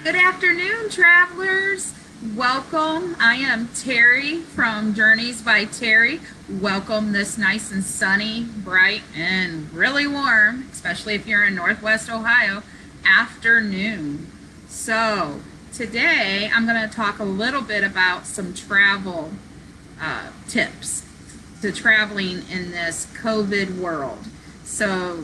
Good afternoon, travelers. Welcome. I am Terry from Journeys by Terry. Welcome this nice and sunny, bright, and really warm, especially if you're in Northwest Ohio, afternoon. So, today I'm going to talk a little bit about some travel tips to traveling in this COVID world. So,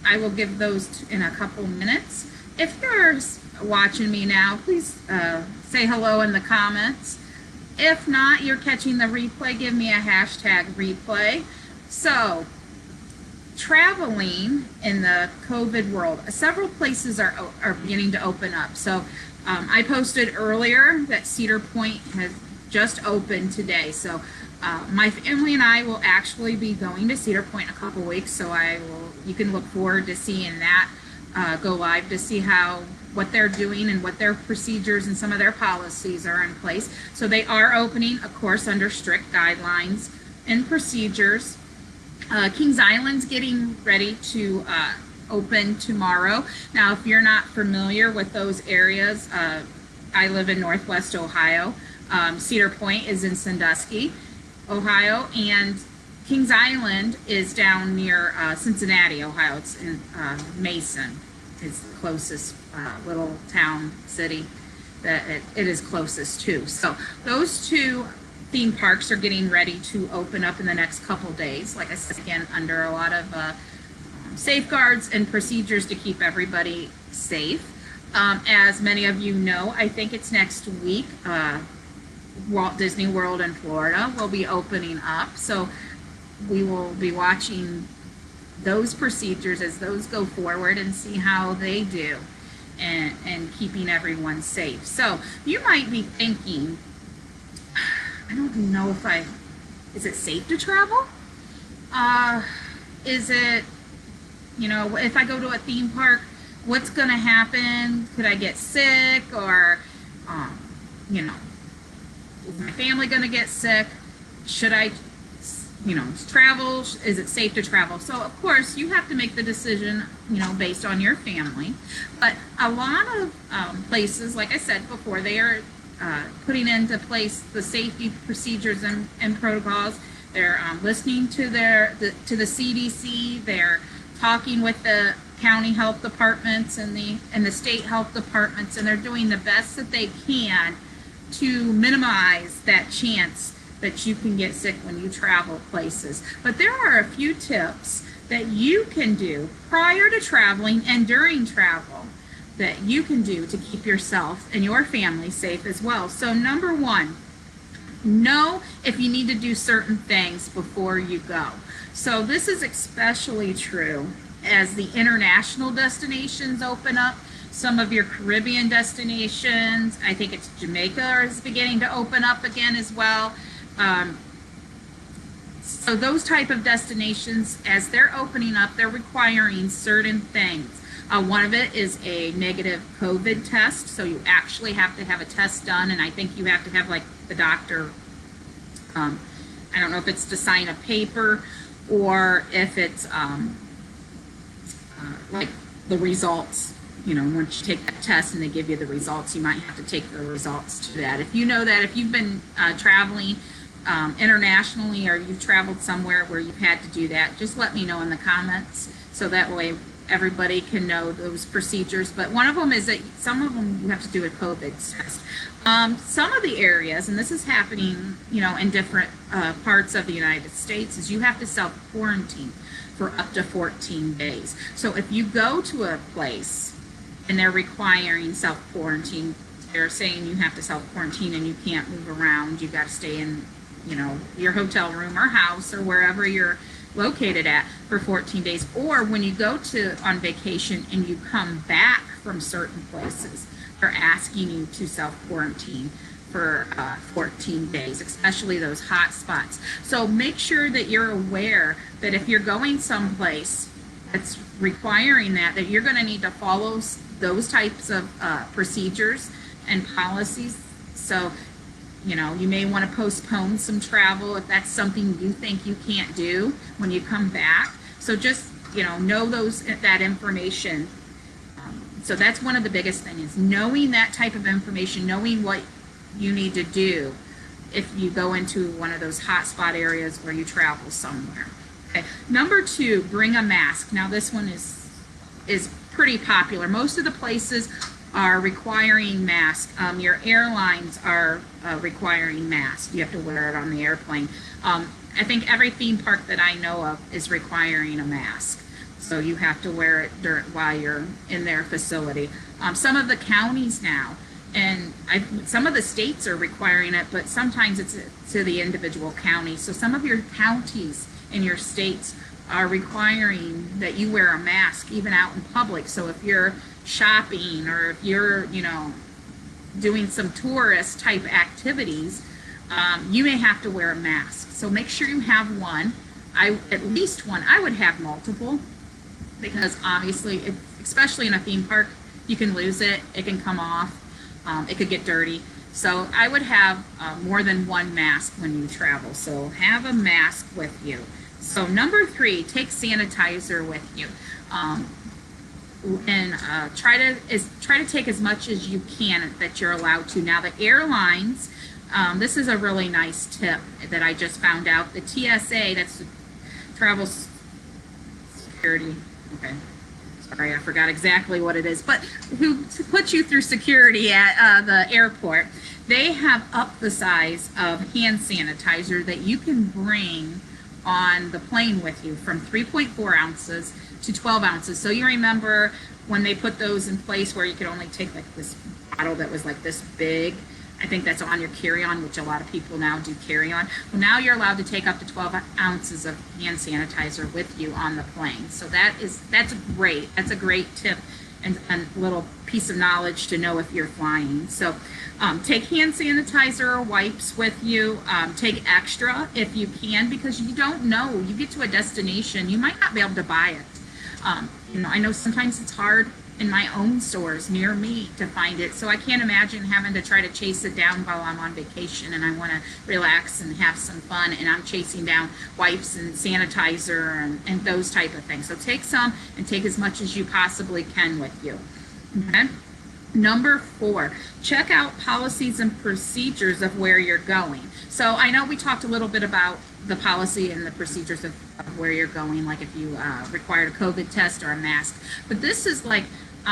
I will give those in a couple minutes. If you're watching me now, please say hello in the comments. If not, you're catching the replay, give me a hashtag replay. So, traveling in the COVID world, several places are beginning to open up. So, I posted earlier that Cedar Point has just opened today. So, my family and I will actually be going to Cedar Point in a couple weeks. So, you can look forward to seeing that go live to see what they're doing and what their procedures and some of their policies are in place. So they are opening, of course, under strict guidelines and procedures. Kings Island's getting ready to open tomorrow. Now, if you're not familiar with those areas, I live in Northwest Ohio. Cedar Point is in Sandusky, Ohio, and Kings Island is down near Cincinnati, Ohio. It's in Mason. It's the closest little town, city that it is closest to. So those two theme parks are getting ready to open up in the next couple days. Like I said, again, under a lot of safeguards and procedures to keep everybody safe. As many of you know, I think it's next week, Walt Disney World in Florida will be opening up. So we will be watching those procedures as those go forward and see how they do and keeping everyone safe. So you might be thinking, I don't know is it safe to travel? Is it, if I go to a theme park, what's going to happen? Could I get sick or, is my family going to get sick? Should I travel? Is it safe to travel? So of course you have to make the decision, based on your family. But a lot of places, like I said before, they are putting into place the safety procedures and protocols. They're listening to the CDC. They're talking with the county health departments and the state health departments, and they're doing the best that they can to minimize that chance that you can get sick when you travel places. But there are a few tips that you can do prior to traveling and during travel that you can do to keep yourself and your family safe as well. So number one, know if you need to do certain things before you go. So this is especially true as the international destinations open up. Some of your Caribbean destinations, I think it's Jamaica is beginning to open up again as well. So those type of destinations, as they're opening up, they're requiring certain things. One of it is a negative COVID test. So you actually have to have a test done, and I think you have to have like the doctor, I don't know if it's to sign a paper or if it's like the results. Once you take that test and they give you the results, you might have to take the results to that. If you know that, if you've been traveling internationally or you've traveled somewhere where you've had to do that, just let me know in the comments so that way everybody can know those procedures. But one of them is that some of them you have to do a COVID test. Some of the areas, and this is happening, in different parts of the United States, is you have to self-quarantine for up to 14 days. So if you go to a place and they're requiring self-quarantine, they're saying you have to self-quarantine and you can't move around, you got to stay in your hotel room or house or wherever you're located at for 14 days. Or when you go on vacation and you come back from certain places, they're asking you to self-quarantine for 14 days, especially those hot spots. So make sure that you're aware that if you're going someplace that's requiring that you're going to need to follow those types of procedures and policies. So you may want to postpone some travel if that's something you think you can't do when you come back. So just, know that information So that's one of the biggest things, is knowing that type of information, knowing what you need to do if you go into one of those hotspot areas where you travel somewhere. Okay. Number 2, bring a mask. Now this one is pretty popular. Most of the places are requiring masks. Your airlines are requiring masks. You have to wear it on the airplane. I think every theme park that I know of is requiring a mask. So you have to wear it while you're in their facility. Some of the counties now, and some of the states are requiring it, but sometimes it's to the individual county. So some of your counties in your states are requiring that you wear a mask even out in public. So if you're shopping, or if you're, doing some tourist type activities, you may have to wear a mask. So make sure you have one, at least one. I would have multiple, because obviously, especially in a theme park, you can lose it, it can come off, it could get dirty. So I would have more than one mask when you travel. So have a mask with you. So number 3, take sanitizer with you. And try to take as much as you can that you're allowed to. Now the airlines, this is a really nice tip that I just found out. The TSA, that's the Travel Security. Okay, sorry, I forgot exactly what it is, but who puts you through security at the airport? They have upped the size of hand sanitizer that you can bring on the plane with you, from 3.4 ounces to 12 ounces. So you remember when they put those in place where you could only take like this bottle that was like this big? I think that's on your carry-on, which a lot of people now do carry on. Well, now you're allowed to take up to 12 ounces of hand sanitizer with you on the plane. So that's great. That's a great tip and a little piece of knowledge to know if you're flying. So take hand sanitizer or wipes with you. Take extra if you can, because you don't know. You get to a destination, you might not be able to buy it. I know sometimes it's hard in my own stores near me to find it, so I can't imagine having to try to chase it down while I'm on vacation and I want to relax and have some fun, and I'm chasing down wipes and sanitizer and those type of things. So take some, and take as much as you possibly can with you. Okay. Number 4, check out policies and procedures of where you're going. So I know we talked a little bit about the policy and the procedures of where you're going, like if you required a COVID test or a mask, but this is like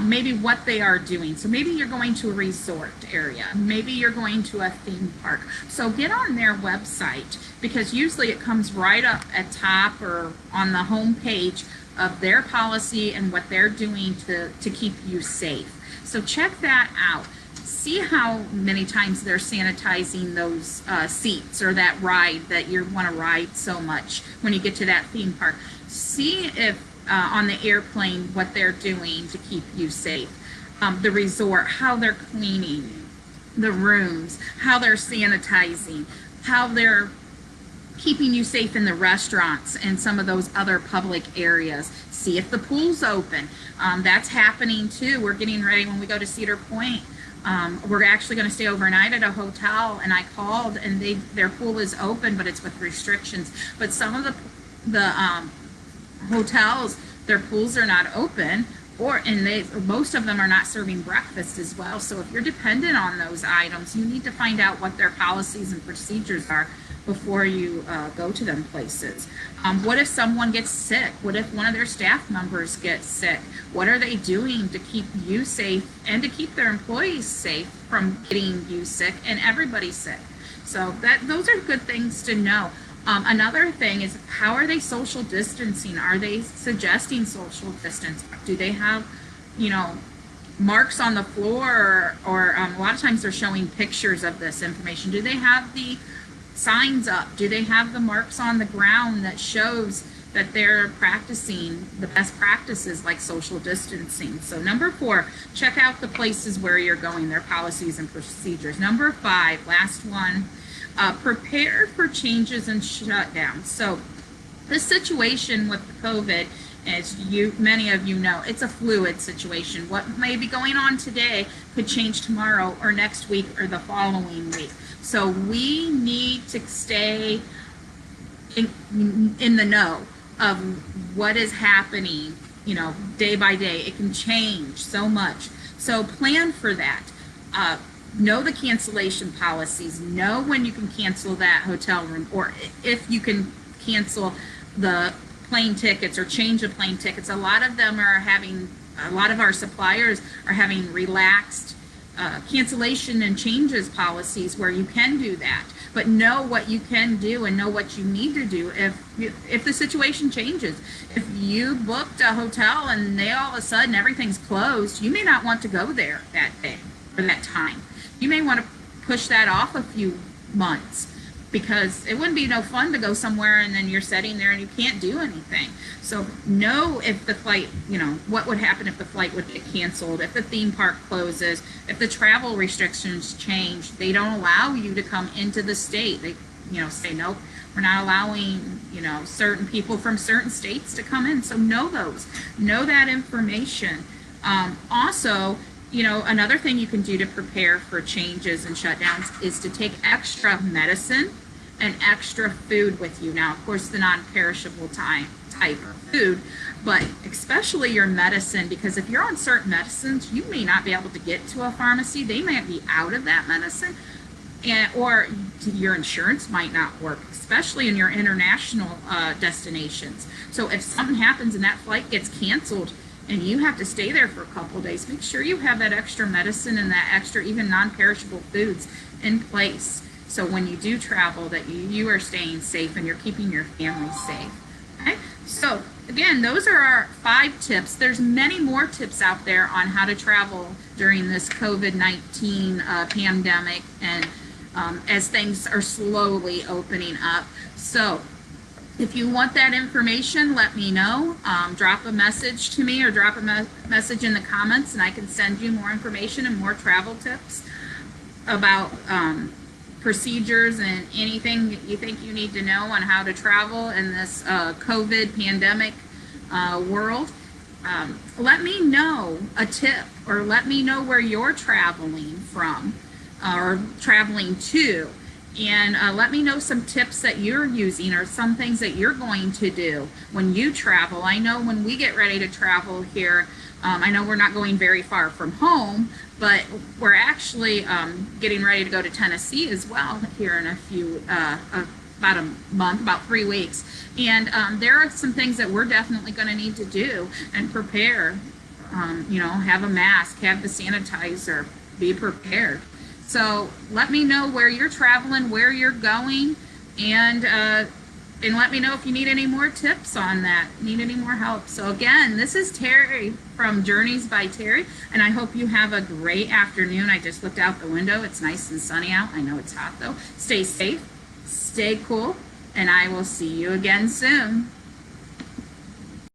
maybe what they are doing. So maybe you're going to a resort area, maybe you're going to a theme park. So get on their website, because usually it comes right up at top or on the home page of their policy and what they're doing to keep you safe. So check that out. See how many times they're sanitizing those seats, or that ride that you want to ride so much when you get to that theme park. See if on the airplane what they're doing to keep you safe. The resort, how they're cleaning the rooms, how they're sanitizing, how they're keeping you safe in the restaurants and some of those other public areas. See if the pool's open. That's happening too. We're getting ready when we go to Cedar Point. We're actually going to stay overnight at a hotel, and I called, and their pool is open, but it's with restrictions. But some of the hotels, their pools are not open, and most of them are not serving breakfast as well. So if you're dependent on those items, you need to find out what their policies and procedures are before you go to them places. What if someone gets sick? What if one of their staff members gets sick? What are they doing to keep you safe and to keep their employees safe from getting you sick and everybody sick? So those are good things to know. Another thing is, how are they social distancing? Are they suggesting social distance? Do they have, marks on the floor, or a lot of times they're showing pictures of this information. Do they have the signs up? Do they have the marks on the ground that shows that they're practicing the best practices like social distancing? So number 4, check out the places where you're going, their policies and procedures. Number 5, last one, prepare for changes and shutdowns. So this situation with COVID, as many of you know, it's a fluid situation. What may be going on today could change tomorrow or next week or the following week. So we need to stay in the know of what is happening day by day. It can change so much. So plan for that. Know the cancellation policies. Know when you can cancel that hotel room, or if you can cancel the plane tickets or change the plane tickets. A lot of our suppliers are having relaxed cancellation and changes policies where you can do that. But know what you can do and know what you need to do if the situation changes. If you booked a hotel and they all of a sudden everything's closed, you may not want to go there that day or that time. You may want to push that off a few months, because it wouldn't be no fun to go somewhere and then you're sitting there and you can't do anything. So know if the flight, what would happen if the flight would get canceled, if the theme park closes, if the travel restrictions change. They don't allow you to come into the state. They, say, nope, we're not allowing, certain people from certain states to come in. So know that information. Also, another thing you can do to prepare for changes and shutdowns is to take extra medicine and extra food with you. Now, of course, the non-perishable type of food, but especially your medicine, because if you're on certain medicines, you may not be able to get to a pharmacy. They might be out of that medicine, or your insurance might not work, especially in your international destinations. So if something happens and that flight gets canceled, and you have to stay there for a couple of days, make sure you have that extra medicine and that extra even non-perishable foods in place. So when you do travel, that you are staying safe and you're keeping your family safe. Okay? So again, those are our 5 tips. There's many more tips out there on how to travel during this COVID-19 pandemic, and as things are slowly opening up. So if you want that information, let me know. Drop a message to me or drop a message in the comments, and I can send you more information and more travel tips about procedures and anything that you think you need to know on how to travel in this COVID pandemic world. Let me know a tip, or let me know where you're traveling from or traveling to. And let me know some tips that you're using or some things that you're going to do when you travel. I know when we get ready to travel here, I know we're not going very far from home, but we're actually getting ready to go to Tennessee as well here in about a month, about 3 weeks. And there are some things that we're definitely going to need to do and prepare. Have a mask, have the sanitizer, be prepared. So let me know where you're traveling, where you're going, and let me know if you need any more tips on that, need any more help. So again, this is Terry from Journeys by Terry, and I hope you have a great afternoon. I just looked out the window. It's nice and sunny out. I know it's hot though. Stay safe, stay cool, and I will see you again soon.